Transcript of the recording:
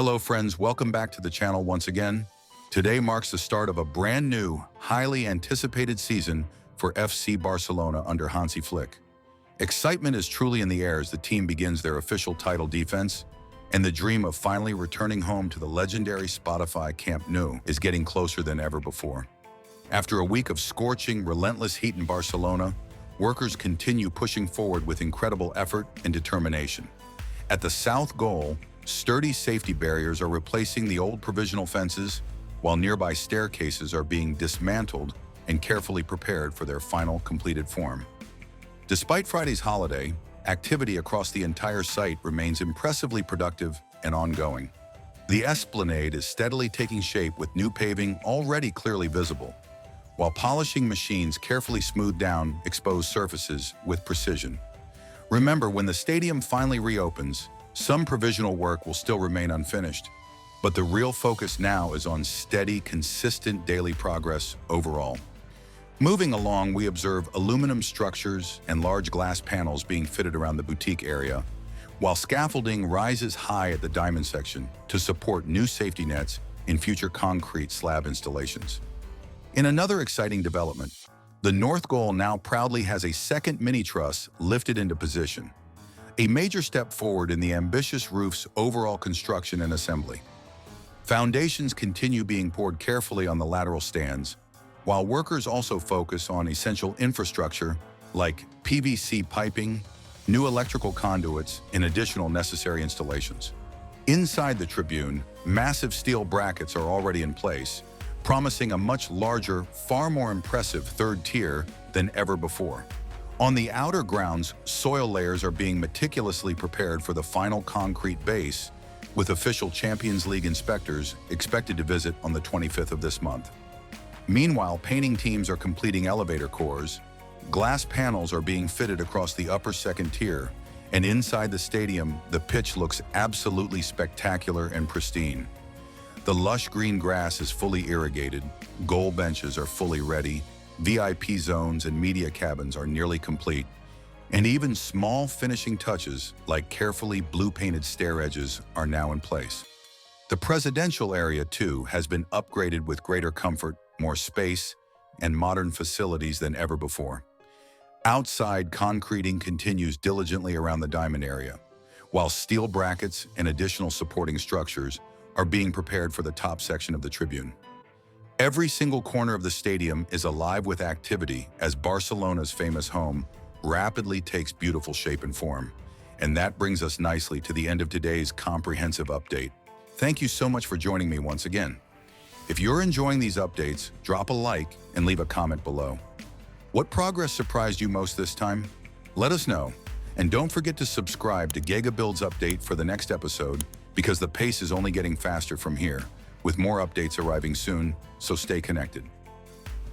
Hello friends, welcome back to the channel once again. Today marks the start of a brand new, highly anticipated season for FC Barcelona under Hansi Flick. Excitement is truly in the air as the team begins their official title defense, and the dream of finally returning home to the legendary Spotify Camp Nou is getting closer than ever before. After a week of scorching, relentless heat in Barcelona, workers continue pushing forward with incredible effort and determination. At the south goal, sturdy safety barriers are replacing the old provisional fences, while nearby staircases are being dismantled and carefully prepared for their final completed form. Despite Friday's holiday, activity across the entire site remains impressively productive and ongoing. The Esplanade is steadily taking shape with new paving already clearly visible, while polishing machines carefully smooth down exposed surfaces with precision. Remember, when the stadium finally reopens, some provisional work will still remain unfinished, but the real focus now is on steady, consistent daily progress overall. Moving along, we observe aluminum structures and large glass panels being fitted around the boutique area, while scaffolding rises high at the diamond section to support new safety nets in future concrete slab installations. In another exciting development, the north goal now proudly has a second mini-truss lifted into position, a major step forward in the ambitious roof's overall construction and assembly. Foundations continue being poured carefully on the lateral stands, while workers also focus on essential infrastructure like PVC piping, new electrical conduits, and additional necessary installations. Inside the Tribune, massive steel brackets are already in place, promising a much larger, far more impressive third tier than ever before. On the outer grounds, soil layers are being meticulously prepared for the final concrete base, with official Champions League inspectors expected to visit on the 25th of this month. Meanwhile, painting teams are completing elevator cores, glass panels are being fitted across the upper second tier, and inside the stadium, the pitch looks absolutely spectacular and pristine. The lush green grass is fully irrigated, goal benches are fully ready, VIP zones and media cabins are nearly complete, and even small finishing touches like carefully blue-painted stair edges are now in place. The presidential area, too, has been upgraded with greater comfort, more space, and modern facilities than ever before. Outside, concreting continues diligently around the diamond area, while steel brackets and additional supporting structures are being prepared for the top section of the Tribune. Every single corner of the stadium is alive with activity as Barcelona's famous home rapidly takes beautiful shape and form. And that brings us nicely to the end of today's comprehensive update. Thank you so much for joining me once again. If you're enjoying these updates, drop a like and leave a comment below. What progress surprised you most this time? Let us know. And don't forget to subscribe to GegaBuilds update for the next episode, because the pace is only getting faster from here, with more updates arriving soon, so stay connected.